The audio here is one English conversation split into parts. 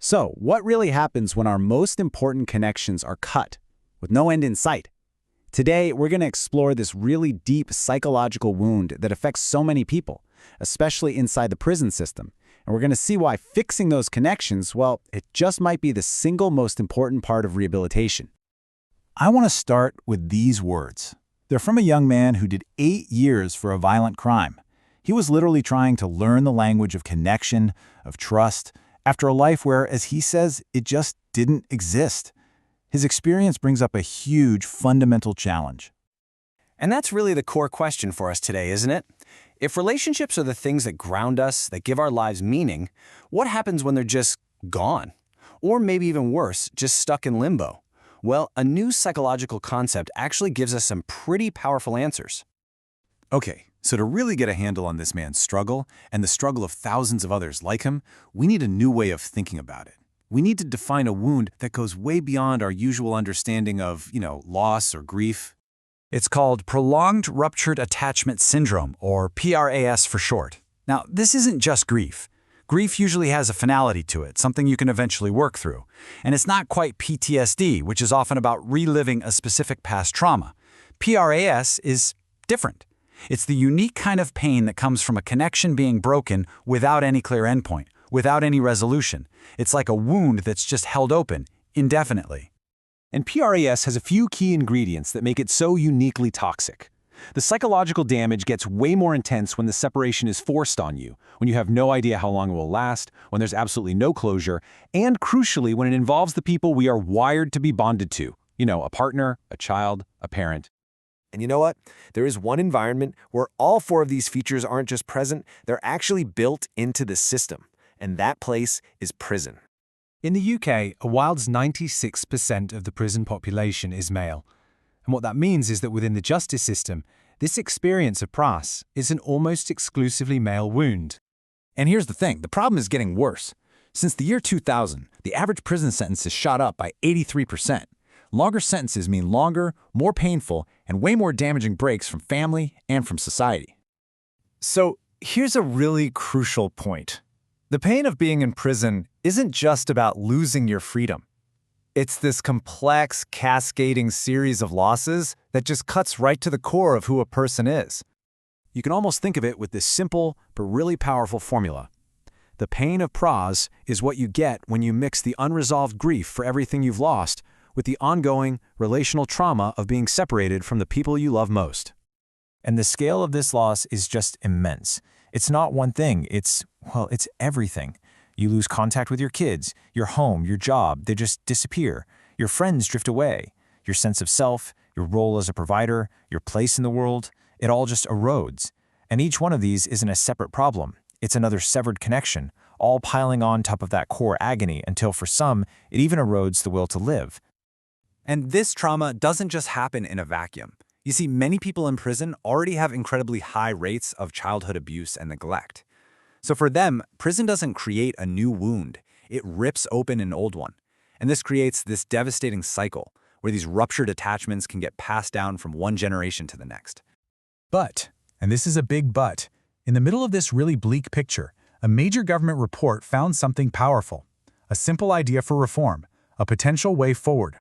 So, what really happens when our most important connections are cut, with no end in sight? Today, we're going to explore this really deep psychological wound that affects so many people, especially inside the prison system. And we're going to see why fixing those connections, well, it just might be the single most important part of rehabilitation. I want to start with these words. They're from a young man who did 8 years for a violent crime. He was literally trying to learn the language of connection, of trust, after a life where, as he says, it just didn't exist. His experience brings up a huge fundamental challenge. And that's really the core question for us today, isn't it? If relationships are the things that ground us, that give our lives meaning, what happens when they're just gone? Or maybe even worse, just stuck in limbo? Well, a new psychological concept actually gives us some pretty powerful answers. Okay, so to really get a handle on this man's struggle and the struggle of thousands of others like him, we need a new way of thinking about it. We need to define a wound that goes way beyond our usual understanding of, loss or grief. It's called Prolonged Ruptured Attachment Syndrome, or PRAS for short. Now, this isn't just grief. Grief usually has a finality to it, something you can eventually work through. And it's not quite PTSD, which is often about reliving a specific past trauma. PRAS is different. It's the unique kind of pain that comes from a connection being broken without any clear endpoint, without any resolution. It's like a wound that's just held open indefinitely. And PRAS has a few key ingredients that make it so uniquely toxic. The psychological damage gets way more intense when the separation is forced on you, when you have no idea how long it will last, when there's absolutely no closure, and crucially, when it involves the people we are wired to be bonded to. A partner, a child, a parent. And you know what? There is one environment where all 4 of these features aren't just present, they're actually built into the system. And that place is prison. In the UK, a wild 96% of the prison population is male. And what that means is that within the justice system, this experience of PRAS is an almost exclusively male wound. And here's the thing, the problem is getting worse. Since the year 2000, the average prison sentence has shot up by 83%. Longer sentences mean longer, more painful, and way more damaging breaks from family and from society. So here's a really crucial point. The pain of being in prison isn't just about losing your freedom. It's this complex, cascading series of losses that just cuts right to the core of who a person is. You can almost think of it with this simple but really powerful formula. The pain of PRAS is what you get when you mix the unresolved grief for everything you've lost with the ongoing relational trauma of being separated from the people you love most. And the scale of this loss is just immense. It's not one thing, it's everything. You lose contact with your kids, your home, your job, they just disappear. Your friends drift away. Your sense of self, your role as a provider, your place in the world, it all just erodes. And each one of these isn't a separate problem. It's another severed connection, all piling on top of that core agony until for some, it even erodes the will to live. And this trauma doesn't just happen in a vacuum. You see, many people in prison already have incredibly high rates of childhood abuse and neglect. So for them, prison doesn't create a new wound. It rips open an old one. And this creates this devastating cycle where these ruptured attachments can get passed down from one generation to the next. But, and this is a big but, in the middle of this really bleak picture, a major government report found something powerful. A simple idea for reform, a potential way forward.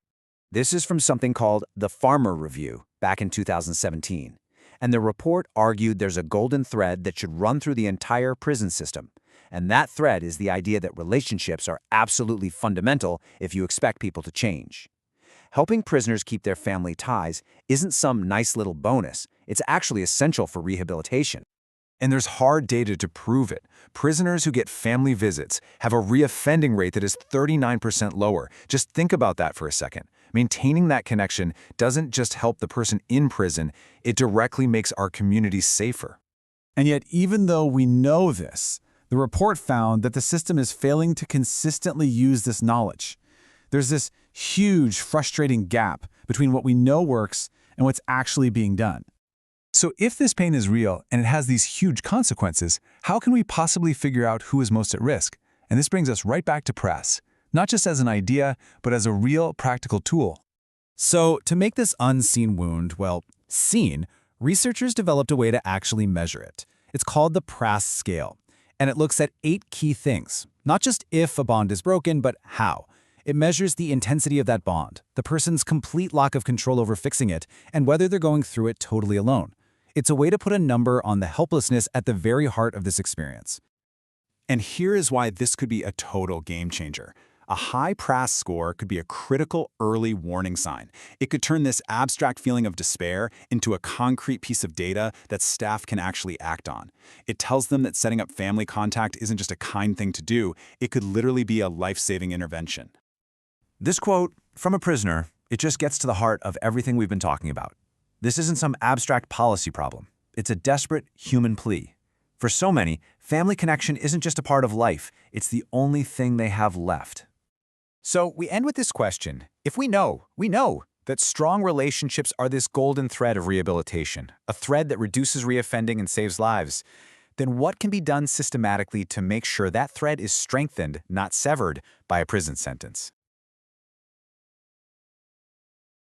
This is from something called the Farmer Review back in 2017. And the report argued there's a golden thread that should run through the entire prison system. And that thread is the idea that relationships are absolutely fundamental if you expect people to change. Helping prisoners keep their family ties isn't some nice little bonus. It's actually essential for rehabilitation. And there's hard data to prove it. Prisoners who get family visits have a reoffending rate that is 39% lower. Just think about that for a second. Maintaining that connection doesn't just help the person in prison, it directly makes our communities safer. And yet, even though we know this, the report found that the system is failing to consistently use this knowledge. There's this huge, frustrating gap between what we know works and what's actually being done. So if this pain is real and it has these huge consequences, how can we possibly figure out who is most at risk? And this brings us right back to PRAS, not just as an idea, but as a real practical tool. So to make this unseen wound, seen, researchers developed a way to actually measure it. It's called the PRAS scale, and it looks at 8 key things. Not just if a bond is broken, but how. It measures the intensity of that bond, the person's complete lack of control over fixing it, and whether they're going through it totally alone. It's a way to put a number on the helplessness at the very heart of this experience. And here is why this could be a total game changer. A high PRAS score could be a critical early warning sign. It could turn this abstract feeling of despair into a concrete piece of data that staff can actually act on. It tells them that setting up family contact isn't just a kind thing to do, it could literally be a life-saving intervention. This quote from a prisoner, it just gets to the heart of everything we've been talking about. This isn't some abstract policy problem. It's a desperate human plea. For so many, family connection isn't just a part of life, it's the only thing they have left. So we end with this question. If we know that strong relationships are this golden thread of rehabilitation, a thread that reduces reoffending and saves lives, then what can be done systematically to make sure that thread is strengthened, not severed, by a prison sentence?